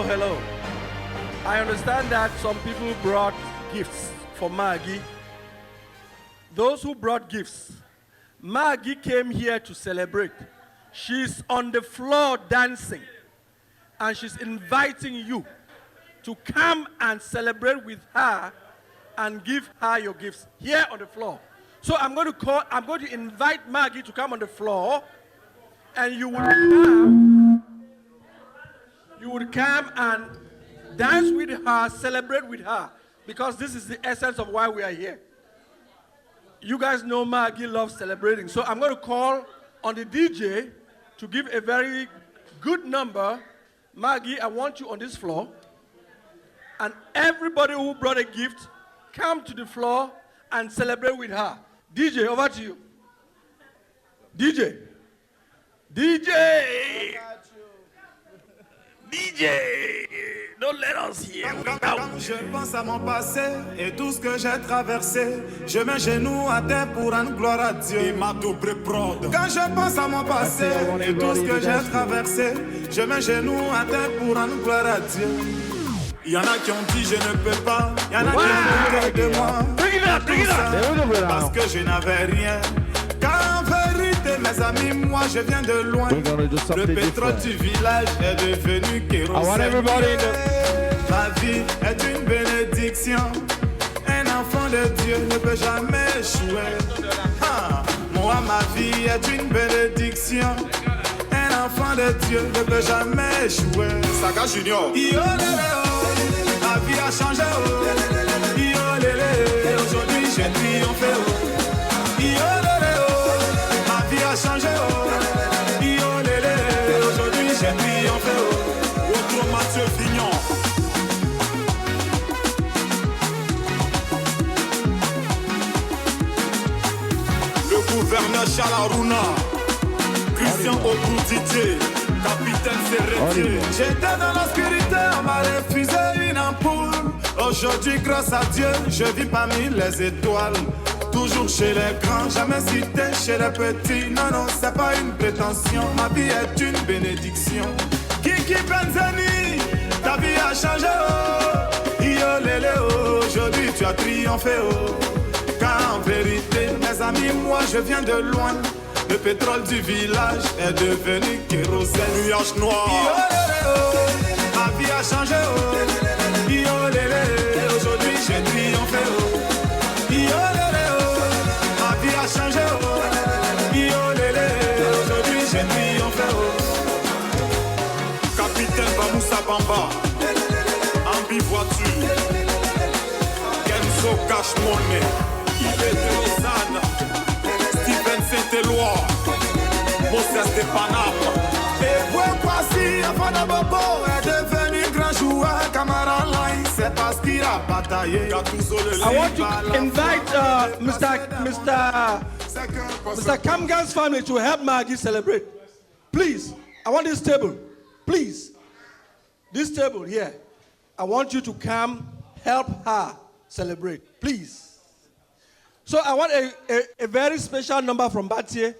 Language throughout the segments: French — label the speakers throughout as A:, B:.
A: hello. I understand that some people brought gifts for Maggie. Those who brought gifts, Maggie came here to celebrate. She's on the floor dancing, and she's inviting you to come and celebrate with her and give her your gifts here on the floor. So I'm going to invite Maggie to come on the floor, and you would come and dance with her, celebrate with her, because this is the essence of why we are here. You guys know Maggie loves celebrating. So I'm going to call on the DJ to give a very good number. Maggie, I want you on this floor. And everybody who brought a gift, come to the floor and celebrate with her. DJ, over to you. DJ. DJ. DJ. Don't let us hear.
B: Quand je pense à mon passé et tout ce que j'ai traversé, je mets genoux à terre pour rendre gloire à Dieu. Et ma double prod. Quand je pense à mon passé et tout ce que j'ai traversé, je mets genoux à terre pour rendre gloire à Dieu. Il y en a qui ont dit je ne peux pas, il y en a qui ont douté de moi. Parce que je n'avais rien. Car en vérité, mes amis, moi je viens de loin. Le pétrole du village est devenu kérosène. Ma vie est une bénédiction. Un enfant de Dieu ne peut jamais échouer. Moi, ma vie est une bénédiction. Un enfant de Dieu ne peut jamais échouer. Saka Junior. Ma vie a changé. Aujourd'hui j'ai triomphé. Ma vie a changé. Aujourd'hui j'ai triomphé. Autour Mathieu Fignon. Le gouverneur Chalarouna. Christian Obrou-Didier, capitaine Serretier. J'étais dans l'obscurité, on m'a refusé une ampoule. Aujourd'hui, grâce à Dieu, je vis parmi les étoiles. Toujours chez les grands, jamais cité chez les petits. Non, non, c'est pas une prétention, ma vie est une bénédiction. Kiki Benzeni, ta vie a changé, oh. Yo lélé, oh. Aujourd'hui tu as triomphé, oh. Car en vérité, mes amis, moi je viens de loin. Le pétrole du village est devenu kérosène. Nuage noir. Ma vie a changé. Aujourd'hui j'ai triomphé. Ma vie a changé. Aujourd'hui j'ai triomphé. Capitaine Bamoussa Bamba. Ambi voiture. Kenzo Cash Money. Yves de Lausanne. Saint-Éloi, Moses de Paname. Et pourquoi si Afana Bobo est devenu grand joueur, Cameron Line, c'est parce qu'il a bataillé.
A: I want to invite Mr. Kamgan's family to help Maggie celebrate. Please, I want this table. Please, this table here. I want you to come help her celebrate. Please. So I want a very special number from Batie.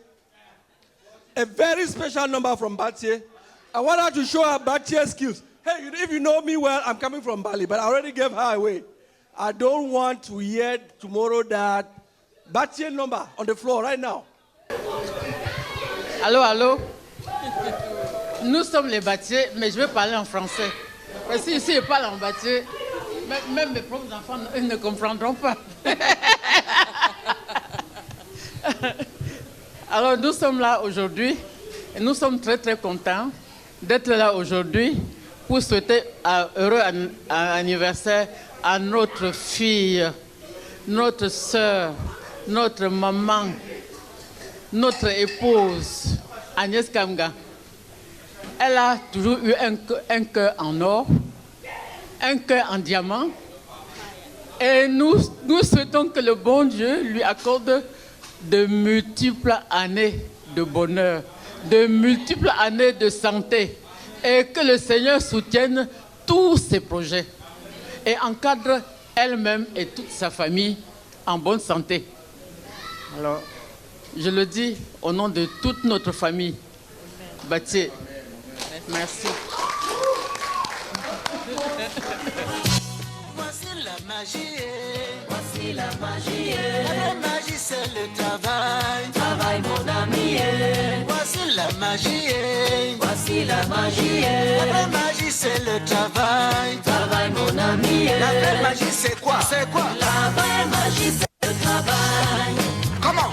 A: A very special number from Batie. I want her to show her Batie skills. Hey, if you know me well, I'm coming from Bali, but I already gave her away. I don't want to hear tomorrow that Batie number on the floor right now.
C: Allô, allô. Nous sommes les Batiers, mais je vais parler en français. Parce que si je parle en Batier, même mes propres enfants ils ne comprendront pas. Alors nous sommes là aujourd'hui et nous sommes très très contents d'être là aujourd'hui pour souhaiter un heureux anniversaire à notre fille, notre sœur, notre maman, notre épouse, Agnès Kamga. Elle a toujours eu un cœur en or, un cœur en diamant. Et nous souhaitons que le bon Dieu lui accorde de multiples années de bonheur, de multiples années de santé, et que le Seigneur soutienne tous ses projets et encadre elle-même et toute sa famille en bonne santé. Alors, je le dis au nom de toute notre famille. Batié, merci.
D: Voici la magie. Voici la magie. La magie c'est le travail. Travail mon ami. Voici la magie. Voici la magie. La magie c'est le travail. Travail mon ami. La vraie magie c'est quoi? C'est quoi? La vraie magie c'est le travail. Comment?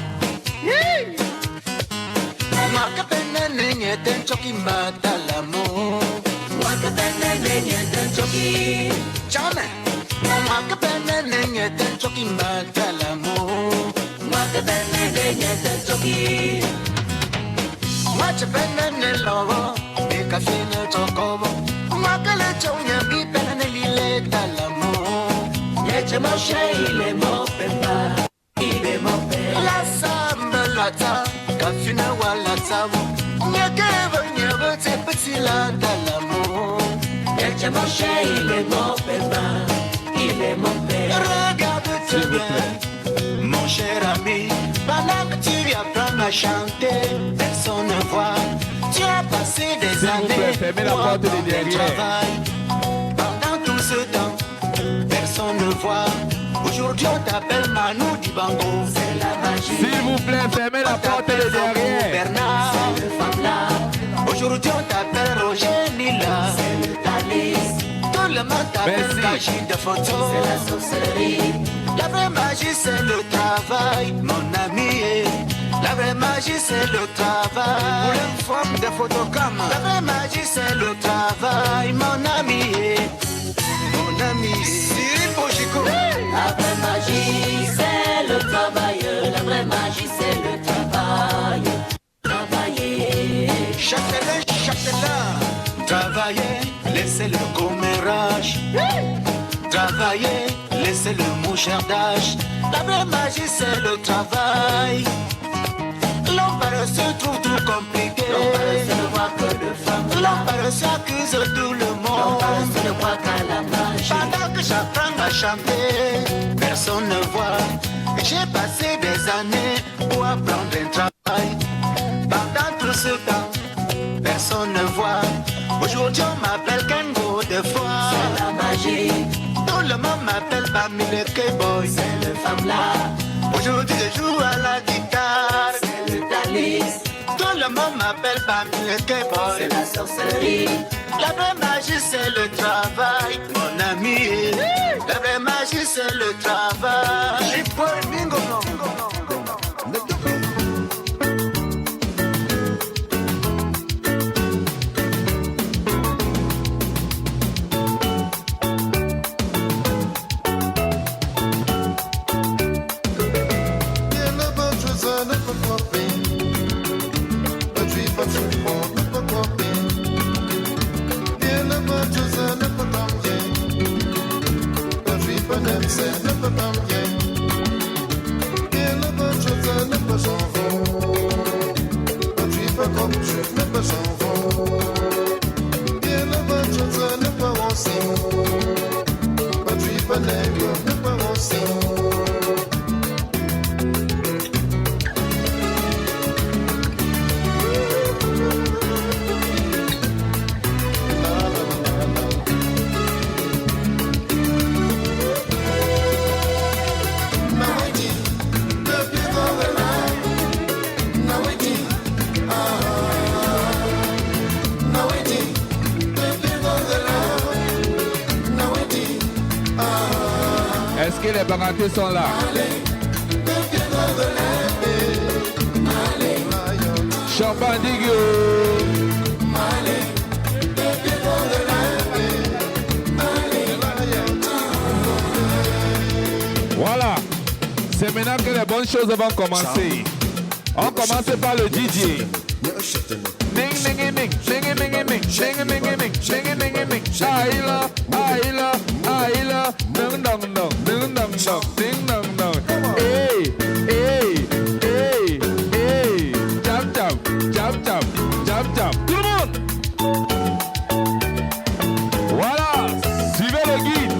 D: Marca penene ten choki matalamu. Marca penene ten choki. Jamais. Marca penene ten choki matalamu. Marca penene ten choki. Marca penene lovo. Eka fine chokobo. Marca le chonya bi penene lile talamu. Yeche moshe ile mopemba. Ibe mopemba. La samba lata. Kafina wala tabu. Nyakeva nyeva te petit la dalamo. Yeche moshe ile mopemba. Ibe mopemba. Regarde-te bien, mon cher ami. Pendant que tu apprends à chanter, personne ne voit. Tu as passé des années
E: fermez la porte de derrière.
D: Travail. Pendant tout ce temps, personne ne voit. Aujourd'hui on t'appelle Manu Dibango. C'est la magie.
E: S'il vous plaît, fermez la porte de derrière.
D: Bernard. C'est le Fabla. Aujourd'hui on t'appelle Roger Nila. C'est le Thalys. Tout le monde t'appelle magie de photo. C'est la sorcellerie. La vraie magie c'est le travail, mon ami. La vraie magie c'est le travail. Pour une forme de photocam. La vraie magie c'est le travail, mon ami. Mon ami. Cyril Bochico. La vraie magie c'est le travail. La vraie magie c'est le travail. Travailler. Chacun. Travailler, laissez le commérage. Travailler, laissez le mouchardage. La vraie magie c'est le travail. L'homme paresseux trouve tout compliqué. L'homme paresseux ne voit que de femmes. L'homme paresseux accuse tout le monde. L'homme paresseux ne voit qu'à la magie. Pendant que j'apprends à chanter, personne ne voit. J'ai passé des années pour apprendre un travail. Pendant tout ce temps, personne ne voit. Aujourd'hui on m'appelle Kengo de fois. C'est la magie. Tout le monde m'appelle Bami le K-Boy. C'est le Fabla. Aujourd'hui je joue à la guitare. C'est le Thalys. Tout le monde m'appelle Bami le K-Boy. C'est la sorcellerie. La vraie magie c'est le travail, mon ami. La vraie magie c'est le travail. J'ai pas le bingo non.
E: Est-ce que les barantés sont là? Champandigo. Voilà. C'est maintenant que les bonnes choses vont commencer. On commence par le DJ. Tout le monde. Voilà, suivez le guide.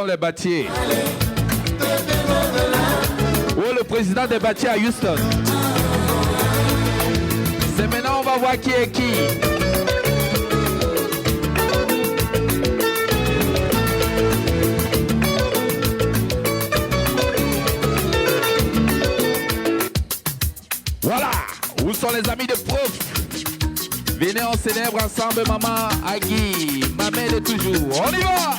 E: comme les bâtiers. Ou le président des bâtiers à Houston. C'est maintenant on va voir qui est qui. Voilà, où sont les amis de prof? Venez, on célèbre ensemble maman Agui, ma mère de toujours. On y va!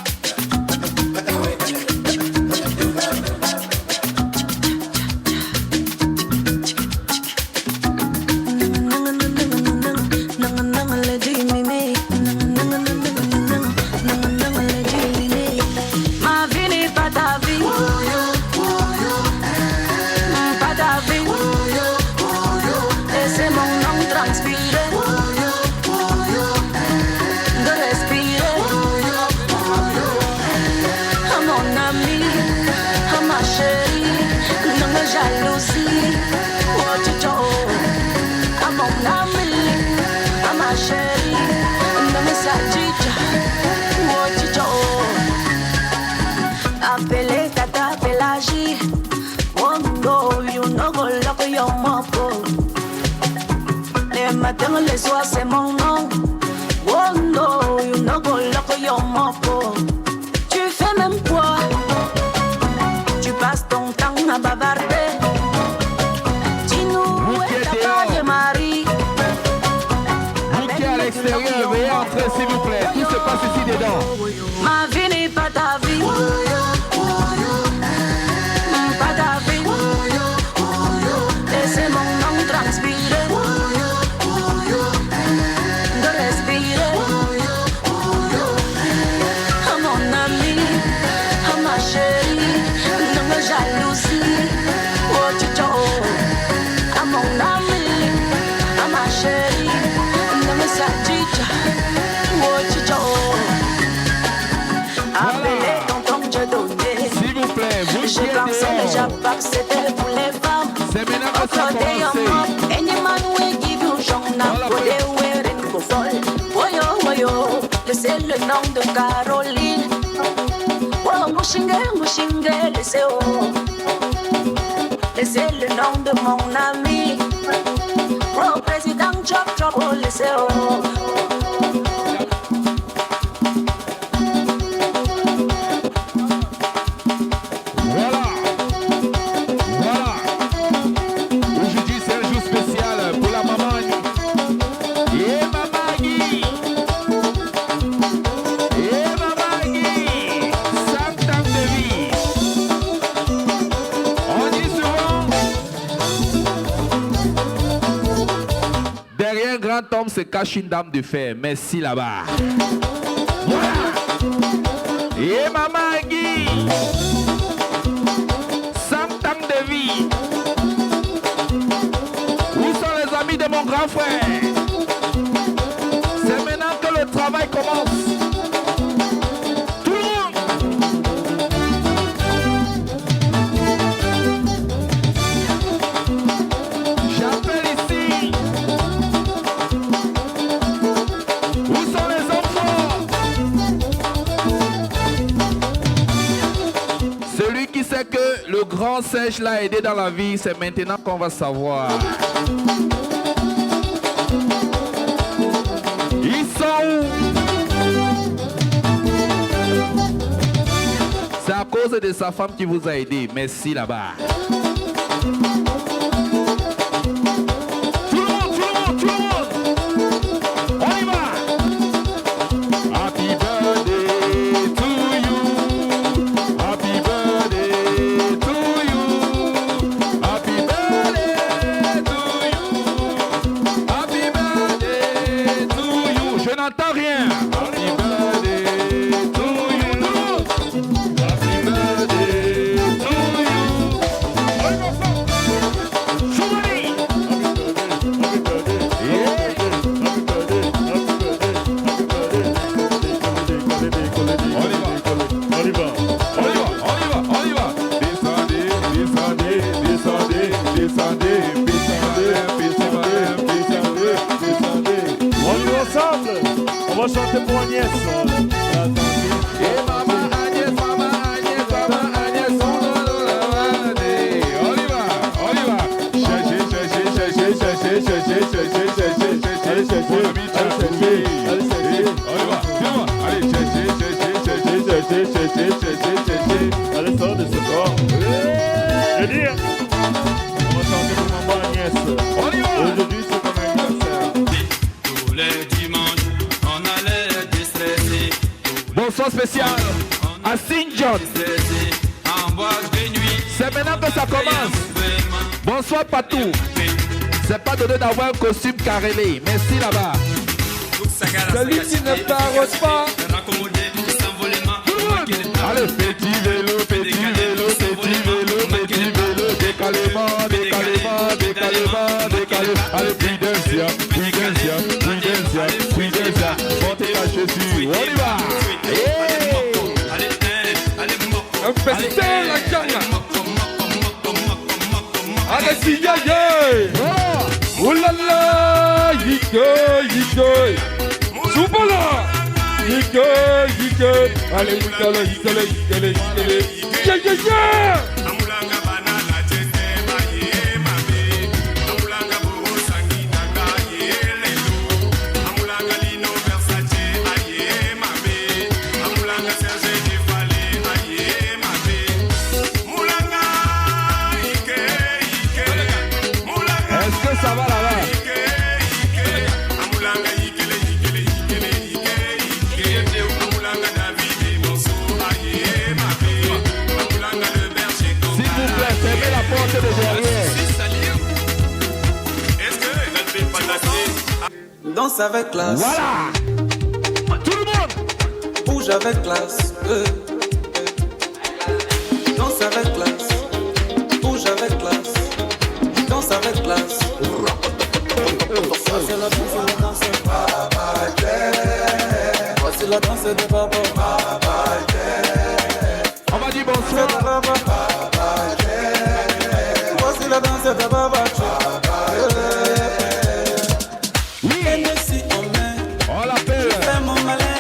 F: Appelez tata, Pélagie. Oh no, you no go lock your mouth. Les matins, les soirs, c'est mon nom. Oh no, you no go lock your mouth. Tu fais même quoi? Tu passes ton temps à bavarder. Dis-nous où est ta part de mari?
E: Vous qui est à l'extérieur, veuillez entrer s'il vous plaît. Tout se passe ici dedans.
F: Ma vie n'est pas ta vie. Pas ta vie. Laissez mon nom transpirer. De respirer. À mon ami, à ma chérie, ne me jalousie. Oh, tu à mon ami, à ma chérie, ne me satisfait. Oh, tu appelez tonton, je donnais.
E: S'il vous plaît, vous qui
F: Je
E: êtes
F: pensais déjà
E: dehors.
F: pas que c'était pour les femmes.
E: C'est maintenant que ça a commencé.
F: Any man will give you Jonna.
E: Voilà,
F: Pour les wearing go fall. Woyo, woyo. Laissez le nom de Caroline. Oh, Mouchingue, Mouchingue, laissez oh. Laissez le nom de mon ami. Oh, président Chop Chop, oh, laissez oh.
E: Aujourd'hui c'est un jour spécial pour la maman. Et maman Agui. Et maman Agui. 100 ans de vie. On dit souvent. Derrière un grand homme se cache une dame de fer. Merci là-bas. Voilà. Et maman Agui. 100 ans de vie. Où sont les amis de mon grand frère? C'est maintenant que le travail commence. Tout le monde. J'appelle ici. Où sont les enfants? Celui qui sait que le grand Serge l'a aidé dans la vie, c'est maintenant qu'on va savoir. Ils sont où? C'est à cause de sa femme qui vous a aidé. Merci là-bas. Tout le monde, tout le monde, tout le monde. On y va. Happy birthday to you. Happy birthday to you. Happy birthday to you. Happy birthday to you. Je n'entends rien. Happy birthday to you. Happy birthday to you. Somebody. Yeah. On y va.
G: On joue ensemble. On va chanter pour Agnès.
E: Et maman Agnès,
G: Allez, sors de ce corps. Je dis, on va chanter pour maman Agnès. Aujourd'hui, c'est ton anniversaire.
B: Tous les dimanches, on allait déstresser.
E: Bonsoir spécial à St. John.
B: En boîte de nuit.
E: C'est maintenant que ça commence. Bonsoir Patou. C'est pas donné d'avoir un costume carrelé. Merci là-bas.
H: Celui qui ne parle pas.
E: Allez, petit vélo, petit vélo, petit vélo, petit vélo. Décalement, décalement, décalement, décalement. Allez, prudence, prudence, prudence, prudence. Montez la chaussure. On y va.
H: Un festin la gagne. Allez, si yaya. Oh là là, yike, yike. Soupala. Yike, yike. Allez, yikele, yikele, yikele, yikele. Yeah, yeah, yeah.
E: Est-ce que ça va là-bas? S'il vous plaît, fermez la porte de derrière.
I: Danse avec classe.
E: Voilà. Tout le monde.
I: Bouge avec classe. Danse avec classe. Bouge avec classe. Danse avec classe. C'est la danse, la danse. Voici la danse de Baba.
E: On va dire bonsoir.
I: Voici la danse de Baba.
E: On l'appelle.
I: Fais mon malin.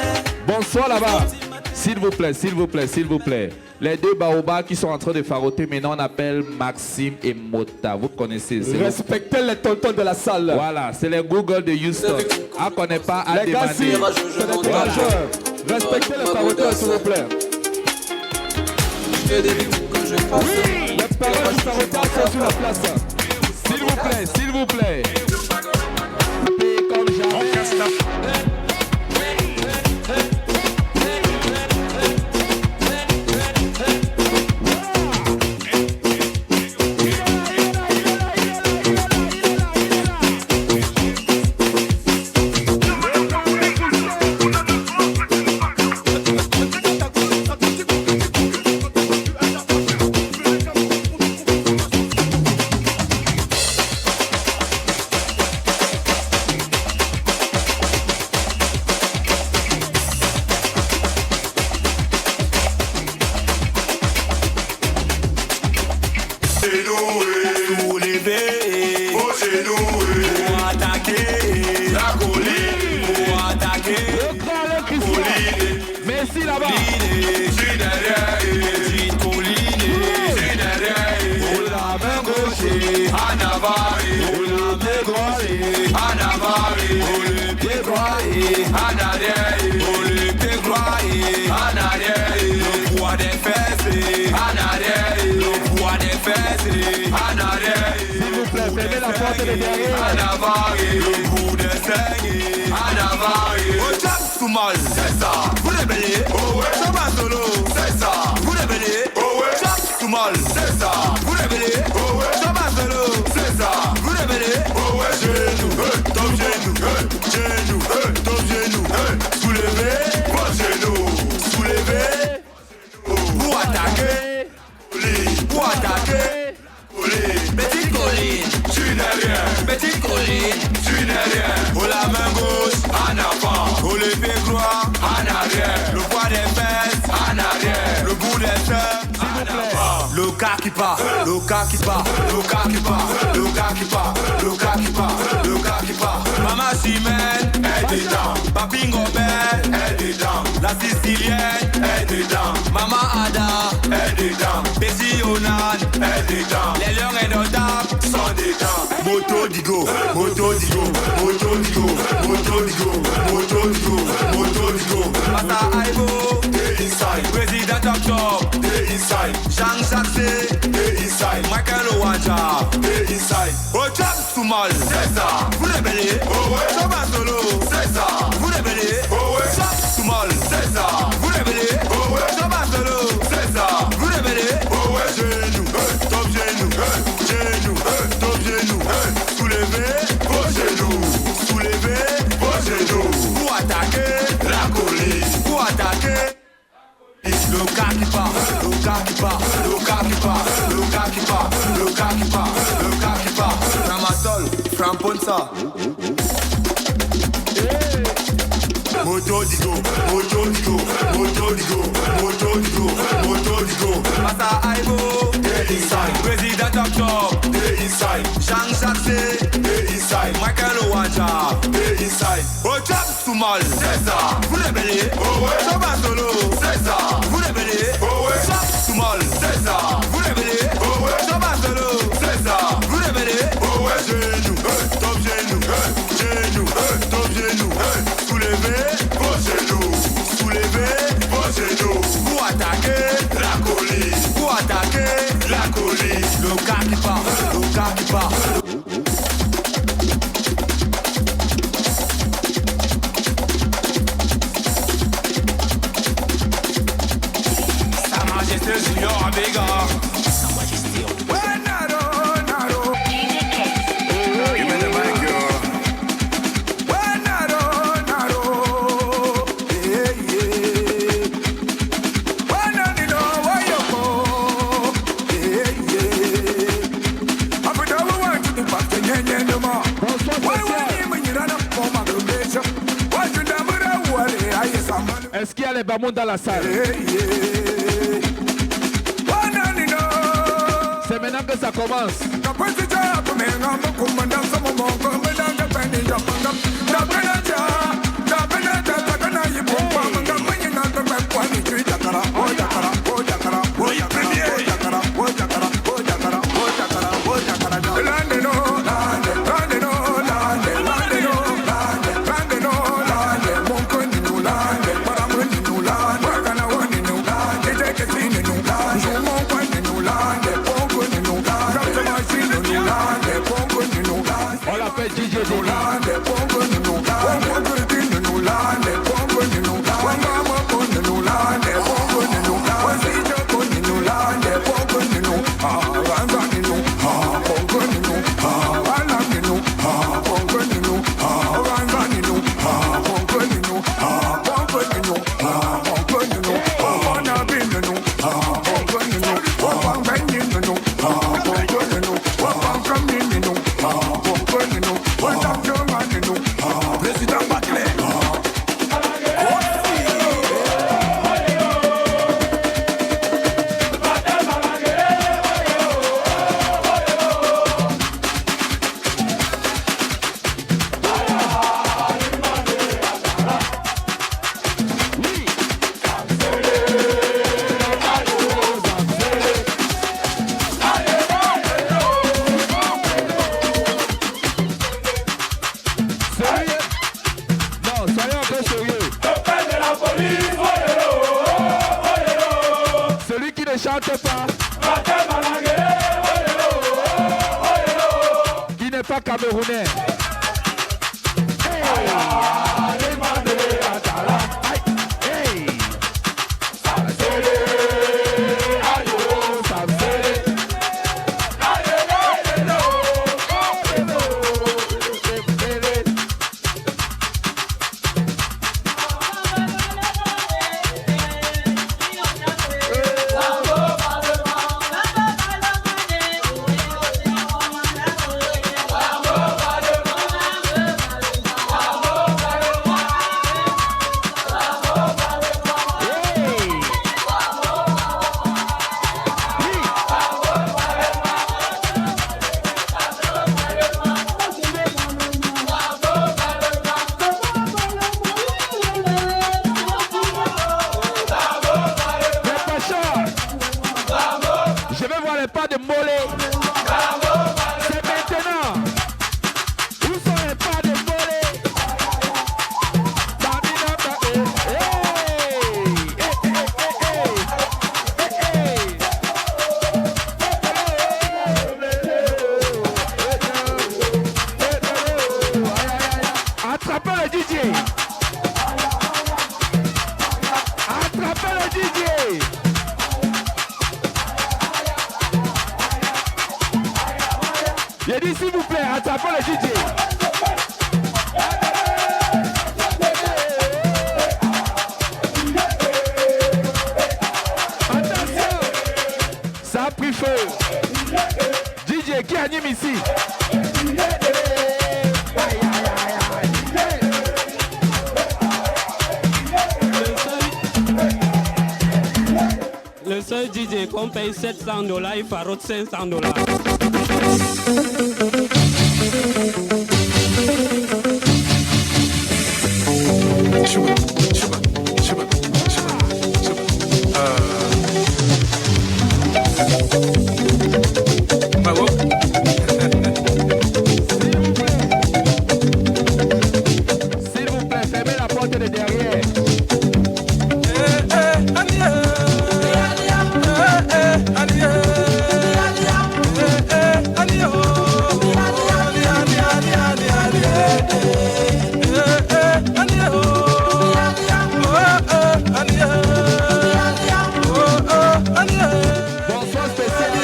E: Bonsoir là-bas. S'il vous plaît, s'il vous plaît, s'il vous plaît. Les deux baobabs qui sont en train de faroter, maintenant on appelle Maxime et Mota. Vous connaissez.
H: Respectez les tontons de la salle.
E: Voilà, c'est les Google de Houston. On ne connaît pas à
H: Les gars,
E: demander.
H: c'est des tirageurs. Respectez les faroteurs, s'il vous plaît.
I: Que des trucs que je fasse.
E: Oui,
H: Les paroles du faroteur sont sur la place.
E: s'il vous plaît, s'il vous plaît. Et comme jamais. Merci là-bas.
B: Le poids des fesses, en arrière. Le poids des fesses, en arrière.
E: S'il vous plaît, fermez la porte de derrière.
B: En avant, le bout de saigne, en avant. Au jack tout mal, c'est ça. Vous rébellez, oh ouais. Je passe solo, c'est ça. Vous rébellez, oh ouais. Jack tout mal, c'est ça. Vous rébellez, oh ouais. Je passe solo, c'est ça. Vous rébellez, oh ouais. Genou, top genou, genou, top genou, soulevé, moi genou, soulevé. Pour attaquer, pour attaquer. Petite colline, tu n'es rien. Petite colline, tu n'es rien. Oh la main gauche, en avant. Oh le pied droit, en arrière. Le poids des fesses, en arrière. Le bout des seins, en avant. Le cas qui part, le cas qui part, le cas qui part, le cas qui part, le cas qui part, le cas qui part. Maman Chimène, elle est dedans. Papi Ngobel, elle est dedans. La Sicilienne, elle est dedans. Maman Ada, elle est dedans. Bessie Onan, elle est dedans. Les lions et nos dames sont dedans. Moto Digo, Moto Digo, Moto Digo,
J: Mata Aibo, they inside. President of Job, they inside. Jean Jacques, they inside. Michael Owanja, they inside. Ojab Sumal, c'est ça. Vous rébellez, oh ouais. Soba Solo, c'est ça. Vous rébellez, oh ouais. Ojab Sumal, c'est ça. Vous rébellez, oh ouais. Soba Solo, c'est ça. Vous rébellez, oh ouais. Genou, top genou, genou, top genou. Soulevez vos genoux, soulevez vos genoux. Pour attaquer la colline, pour attaquer le gars qui part, le gars qui part, le gars qui part, le gars qui part, le gars qui part, le gars qui part. Ramasol, Framponsa. Moto digo, moto digo, moto digo, moto digo, moto digo. Mata Aibo, they inside. President of Job, they inside. Jean Jacques, they inside. Michael Owanja, they inside. Ojab Sumal, c'est ça. Vous rébellez, oh ouais. Soba Solo, c'est ça. Vous rébellez, oh ouais. Ojab Sumal, c'est ça. Vous rébellez, oh ouais. Soba Solo, c'est ça. Vous rébellez, oh ouais. Genou, top genou, genou, top genou. Soulevez vos genoux, soulevez vos genoux. Pour attaquer la colline, pour attaquer la colline. Le gars qui part, le gars qui part. Sa Majesté Junior Abega.
E: Est-ce qu'il y a les bamons dans la salle? C'est maintenant que ça commence. On l'appelle DJ Camerounais. DJ. Attention, ça a pris feu. DJ qui anime ici.
K: Le seul DJ qu'on paye $700, il farote $500.
E: S'il vous plaît, fermez la porte de derrière. Bonsoir spécial.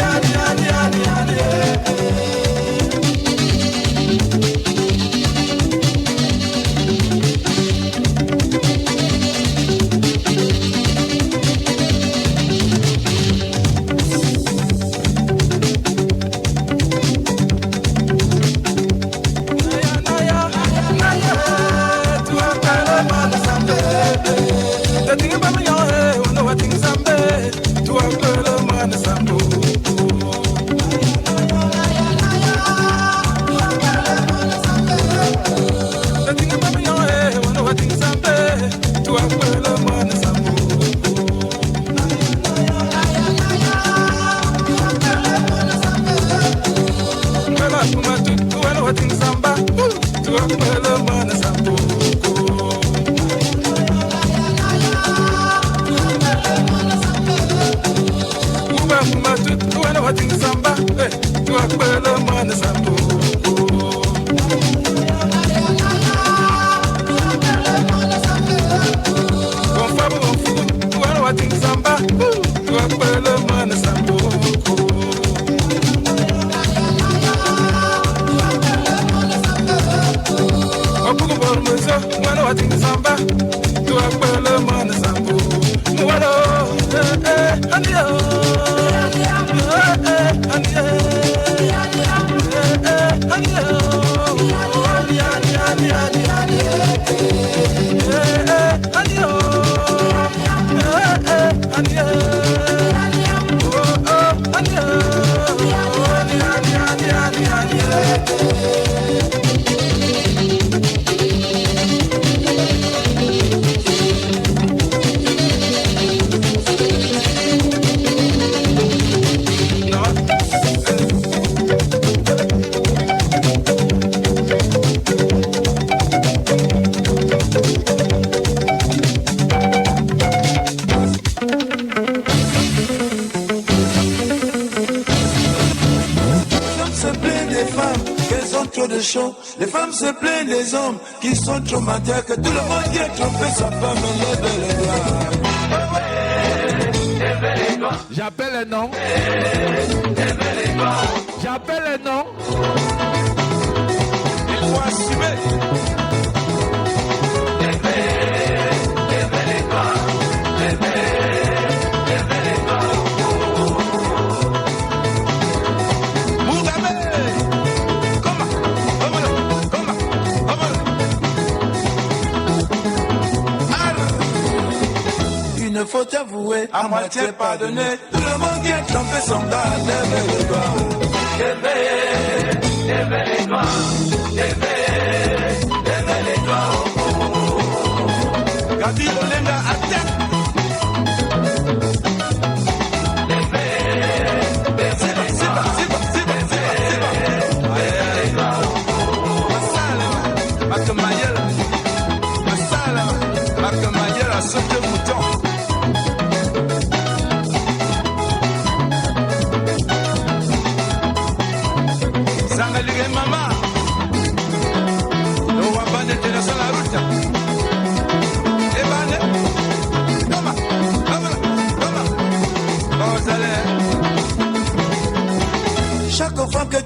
L: Les femmes se plaignent des hommes qui sont trop matins, que tout le monde vient tromper sa femme, lève les doigts.
E: J'appelle un nom. J'appelle un nom.
L: Il faut assumer. Il faut avouer, à moitié pardonner. Tout le monde vient tromper son gars, lève les doigts. Lève les doigts, lève les doigts. Gadi Olenga attaque.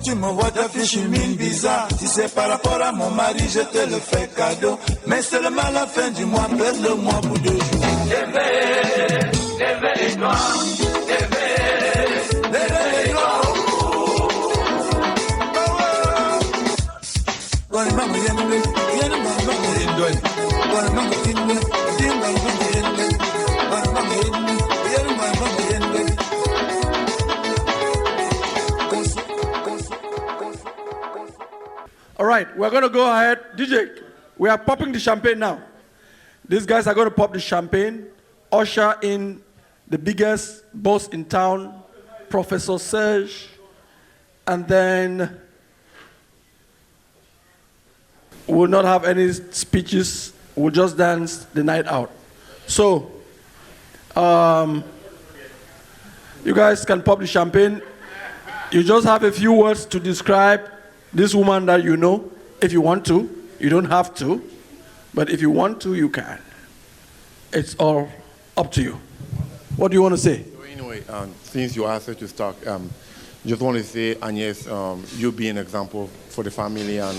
L: tu me vois t'afficher mine bizarre. Si c'est par rapport à mon mari, je te le fais cadeau. Mais seulement à la fin du mois, perds-le-moi pour 2 jours. Réveille-toi, réveille-toi.
A: All right, we're going to go ahead. DJ, we are popping the champagne now. These guys are going to pop the champagne, usher in the biggest boss in town, Professor Serge, and then we'll not have any speeches. We'll just dance the night out. So, you guys can pop the champagne. You just have a few words to describe this woman that you know, if you want to. You don't have to, but if you want to, you can. It's all up to you. What do you want to say?
M: So anyway, since you asked her to start, just want to say, Agnes, you be an example for the family, and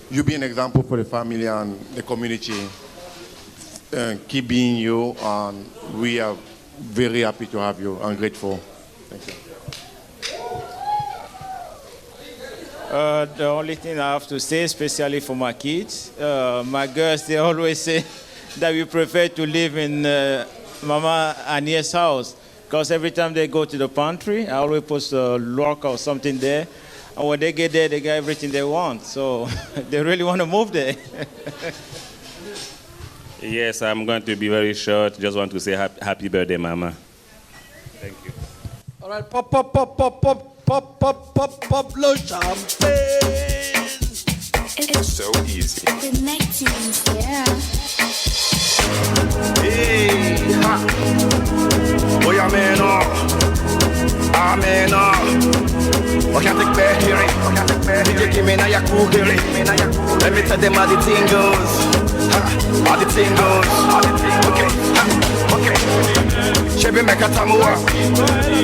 M: you be an example for the family and the community. Keep being you, and we are very happy to have you and grateful. Thank you.
N: The only thing I have to say, especially for my kids, my girls, they always say that we prefer to live in Mama Agnes' house, because every time they go to the pantry, I always put a lock or something there, and when they get there, they get everything they want, so they really want to move there.
O: Yes, I'm going to be very short. Just want to say happy birthday, Mama. Thank you.
A: All right, pop, pop, pop, pop, pop. Pop, pop, pop, pop, low champagne.
J: It's so easy.
F: The nectarines, yeah.
J: Hey, ha. Boy, I'm in up. I'm in up. I can't take back here. DJ, give me now your cool here. Let me tell them how the thing goes. How the thing goes. Okay, okay. Chevy make a tamua.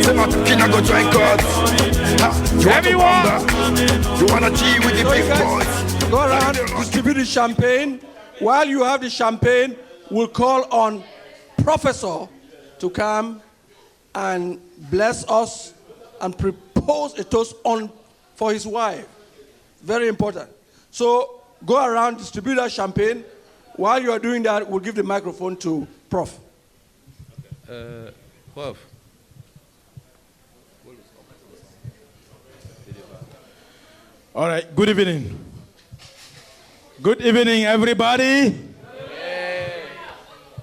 J: Say my kina go join God. Everyone, you wanna G with the big boys.
A: Go around, distribute the champagne. While you have the champagne, we'll call on Professor to come and bless us and propose a toast for his wife. Very important. So go around, distribute that champagne. While you are doing that, we'll give the microphone to Prof.
H: Prof.
P: All right, good evening. Good evening, everybody.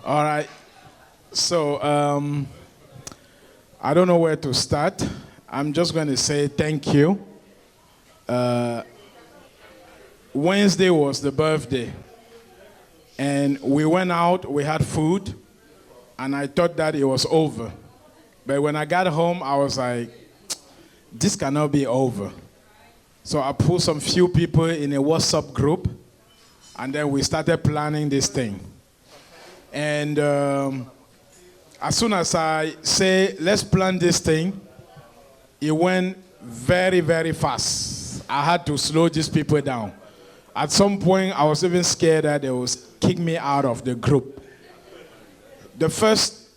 P: All right, so I don't know where to start. I'm just going to say thank you. Wednesday was the birthday, and we went out, we had food, and I thought that it was over. But when I got home, I was like, this cannot be over. So I put some few people in a WhatsApp group, and then we started planning this thing. And as soon as I say, let's plan this thing, it went very, very fast. I had to slow these people down. At some point, I was even scared that they would kick me out of the group. The first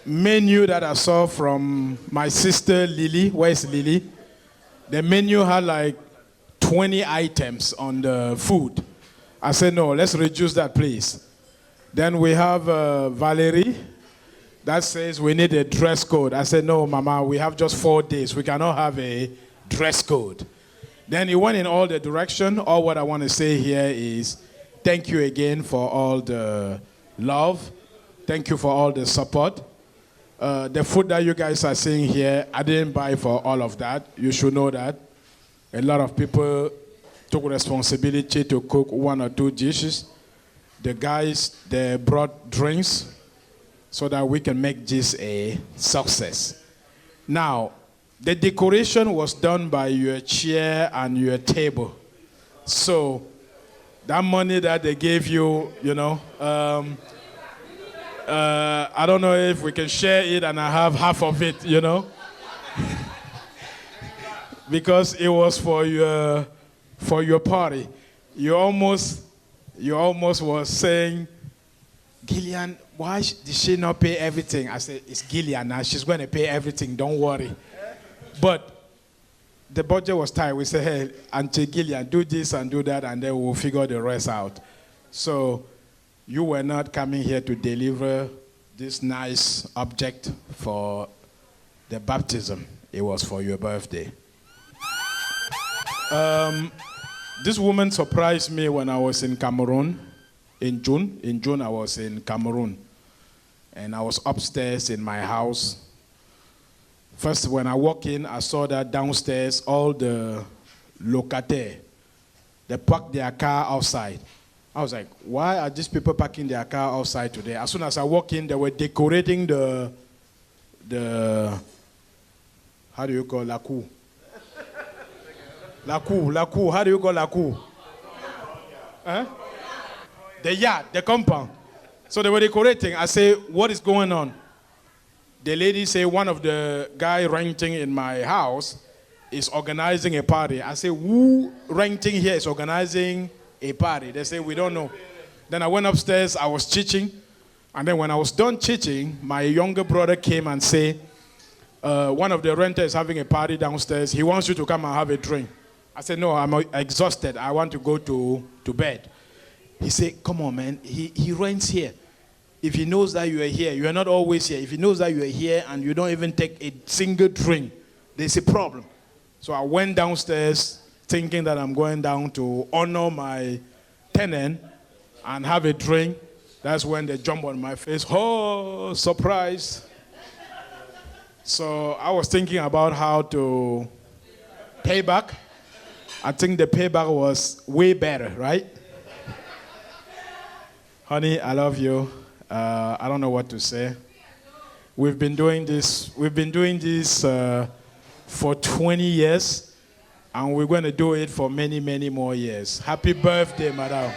P: menu that I saw from my sister Lily, where's Lily? The menu had like 20 items on the food. I said, no, let's reduce that, please. Then we have Valerie that says we need a dress code. I said, no, Mama, we have just 4 days. We cannot have a dress code. Then it went in all the direction. All what I want to say here is thank you again for all the love. Thank you for all the support. The food that you guys are seeing here, I didn't buy for all of that. You should know that. A lot of people took responsibility to cook 1 or 2 dishes. The guys, they brought drinks so that we can make this a success. Now, the decoration was done by your chair and your table. So, that money that they gave you, you know, I don't know if we can share it and I have half of it, you know. because it was for your party. You almost was saying, Gillian, why did she not pay everything? I said, it's Gillian now. She's going to pay everything. Don't worry. But the budget was tight. We said, hey, Auntie Gillian, do this and do that, and then we'll figure the rest out. So you were not coming here to deliver this nice object for the baptism. It was for your birthday. This woman surprised me when I was in Cameroon in June. In June, I was in Cameroon. And I was upstairs in my house. First, when I walked in, I saw that downstairs, all the locataires, they parked their car outside. I was like, why are these people parking their car outside today? As soon as I walked in, they were decorating the how do you call la cour? La cour, how do you call la cour? Huh? The yard, the compound. So they were decorating. I say, what is going on? The lady say one of the guy renting in my house is organizing a party. I say, who renting here is organizing a party? They say, we don't know. Then I went upstairs, I was teaching. And then when I was done teaching, my younger brother came and said, one of the renters is having a party downstairs. He wants you to come and have a drink. I said, no, I'm exhausted. I want to go to bed. He said, come on, man. He rents here. If he knows that you are here, you are not always here. If he knows that you are here and you don't even take a single drink, there's a problem. So I went downstairs thinking that I'm going down to honor my tenant and have a drink. That's when they jump on my face. Oh, surprise. So I was thinking about how to pay back. I think the payback was way better, right? Honey, I love you. I don't know what to say. We've been doing this for 20 years, and we're going to do it for many, many more years. Happy birthday, madam.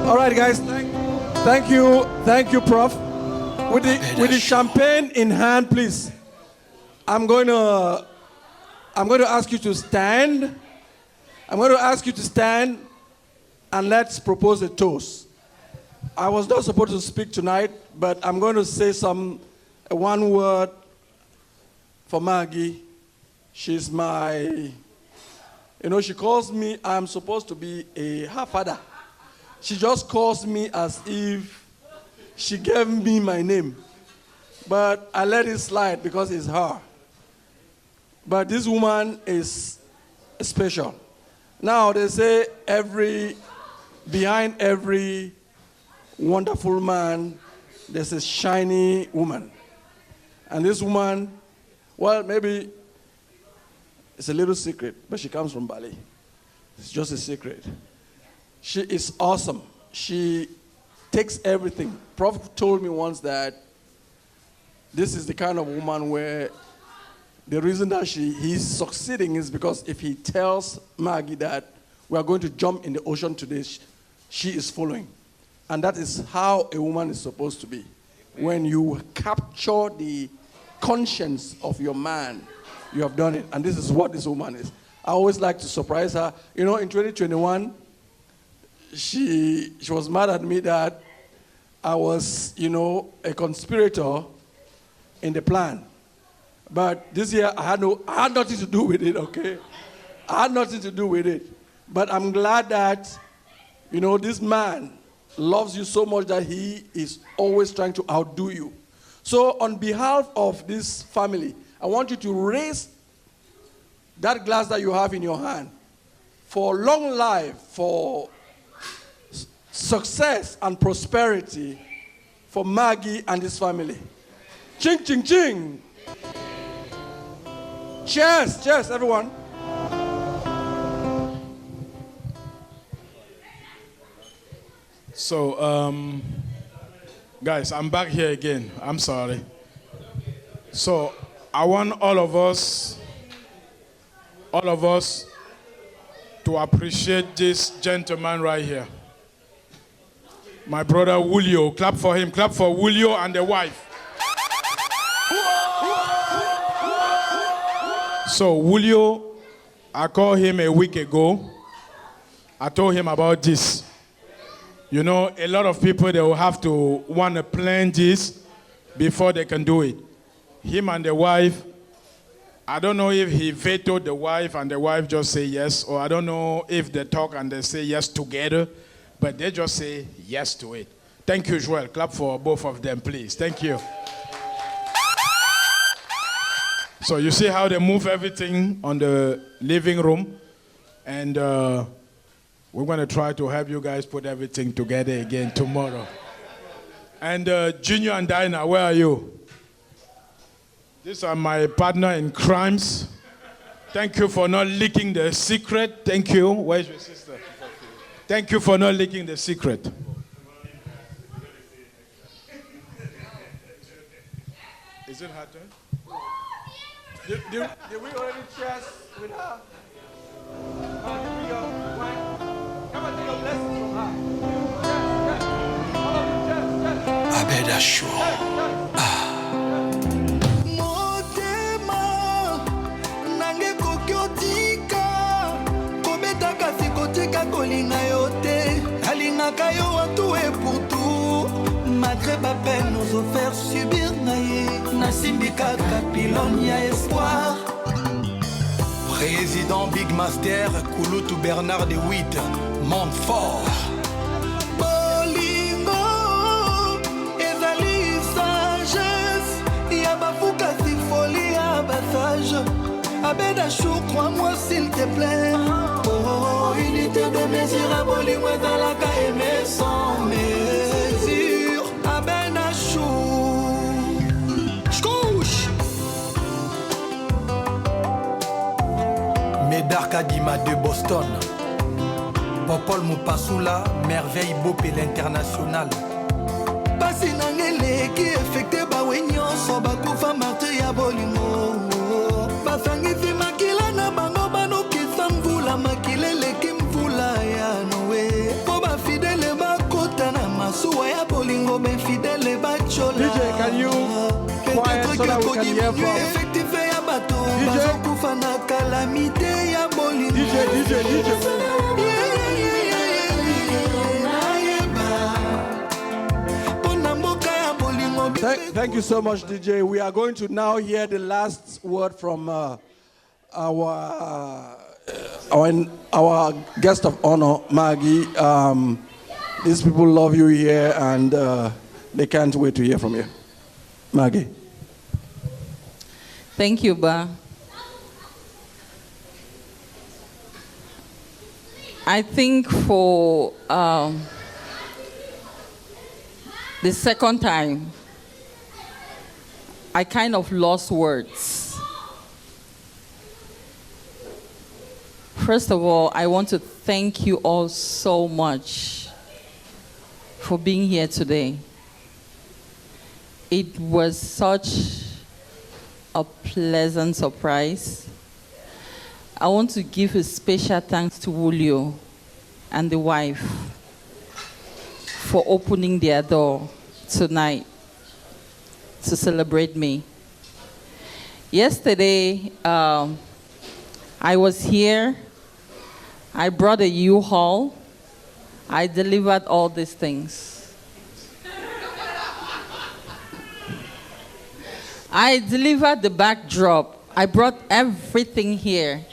A: All right, guys. Thank you, Prof. With the champagne in hand, please. I'm going to ask you to stand. I'm going to ask you to stand, and let's propose a toast. I was not supposed to speak tonight, but I'm going to say one word for Maggie. She's she calls me, I'm supposed to be her father. She just calls me as if she gave me my name. But I let it slide because it's her. But this woman is special. Now they say behind every wonderful man, there's a shiny woman. And this woman, well, maybe it's a little secret, but she comes from Bali. It's just a secret. She is awesome. She takes everything. Prof told me once that this is the kind of woman where the reason that he's succeeding is because if he tells Maggie that we are going to jump in the ocean today, she is following. And that is how a woman is supposed to be. When you capture the conscience of your man, you have done it. And this is what this woman is. I always like to surprise her. In 2021, she was mad at me that I was, a conspirator in the plan. But this year, I had nothing to do with it, okay? I had nothing to do with it. But I'm glad that, this man loves you so much that he is always trying to outdo you. So on behalf of this family, I want you to raise that glass that you have in your hand for long life, for success and prosperity for Maggie and his family. Ching, ching, ching. Cheers, cheers, everyone.
P: So, guys, I'm back here again. I'm sorry. So, I want all of us to appreciate this gentleman right here. My brother Julio. Clap for him. Clap for Julio and the wife. So Julio, I called him a week ago. I told him about this. You know, a lot of people, they will have to want to plan this before they can do it. Him and the wife, I don't know if he vetoed the wife and the wife just say yes, or I don't know if they talk and they say yes together, but they just say yes to it. Thank you, Joel. Clap for both of them, please. Thank you. So you see how they move everything on the living room, and we're going to try to help you guys put everything together again tomorrow. And Junior and Dinah, where are you? These are my partner in crimes. Thank you for not leaking the secret. Thank you. Where's your sister? Thank you for not leaking the secret. Is it her turn?
A: Did we already chest with her? Come and take a blessing from her.
L: Abeda Show.
Q: Motema nange kokiotika kobeta kasi kotika kolinga yo te alingaka yo watu eputu malgré ma peine nous offert subir naye nasimbika kapilon ya espoir. Président Big Master Kouloutou Bernard de Witt Montfort. Abeda Chou, crois-moi s'il te plaît. Oh, unité de mesure à Bolingwe dans la KM sans mesure. Abeda Chou. J'couche. Médard Kadima de Boston. Popol Moupassoula, merveille Bopé l'international. Passi nangele qui effecté bawenyon so bakufa marté ya bolingo. Basangisi makila na bango banokisa mvula makilele kimvula ya nowe. Po ba fidèle bakota na masuwa ya bolingo ben fidèle bachola.
A: DJ, can you quiet so that we can hear from
Q: effectif ya bato bazokufa na calamité ya bolingo.
A: DJ. Thank you so much, DJ. We are going to now hear the last word from our guest of honor, Maggie. These people love you here, and they can't wait to hear from you. Maggie.
R: Thank you, Ba. I think for the second time, I kind of lost words. First of all, I want to thank you all so much for being here today. It was such a pleasant surprise. I want to give a special thanks to Julio and the wife for opening their door tonight to celebrate me. Yesterday, I was here. I brought a U-Haul. I delivered all these things. I delivered the backdrop. I brought everything here.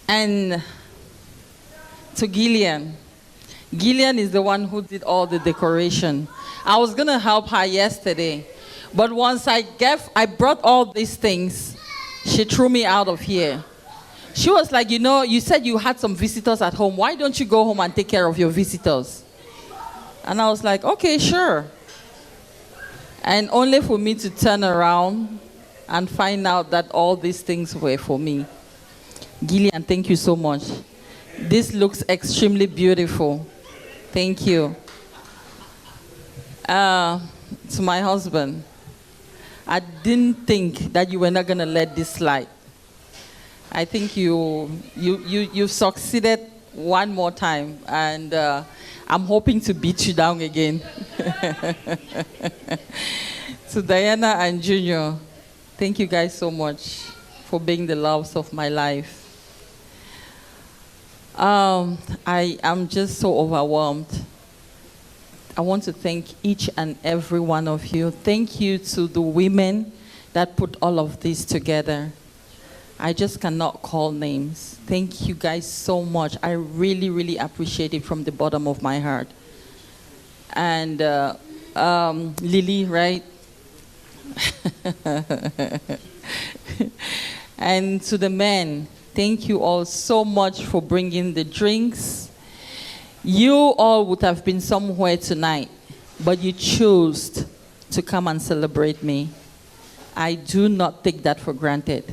R: And to Gillian. Gillian is the one who did all the decoration. I was going to help her yesterday, but once I brought all these things, she threw me out of here. She was like, you know, you said you had some visitors at home. Why don't you go home and take care of your visitors? And I was like, okay, sure. And only for me to turn around and find out that all these things were for me. Gillian, thank you so much. This looks extremely beautiful. Thank you. To my husband, I didn't think that you were not going to let this slide. I think you've succeeded one more time, and I'm hoping to beat you down again. To Diana and Junior, Thank you guys so much for being the loves of my life. I am just so overwhelmed. I want to thank each and every one of you. Thank you to the women that put all of this together. I just cannot call names. Thank you guys so much. I really, really appreciate it from the bottom of my heart. And Lily, right? And to the men, thank you all so much for bringing the drinks. You all would have been somewhere tonight, but you chose to come and celebrate me. I do not take that for granted.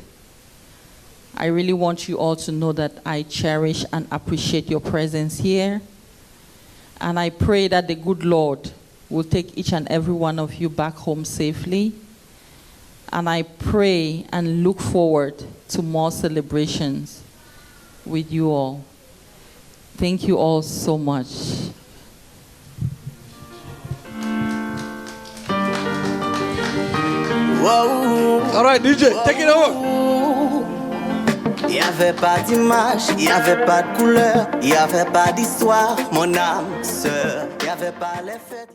R: I really want you all to know that I cherish and appreciate your presence here. And I pray that the good Lord will take each and every one of you back home safely. And I pray and look forward to more celebrations with you all. Thank you all so much.
A: All right, DJ, take it over.
S: Il n'y avait pas d'image, il n'y avait pas de couleur, il n'y avait pas d'histoire, mon âme sœur. Il n'y avait pas les fêtes.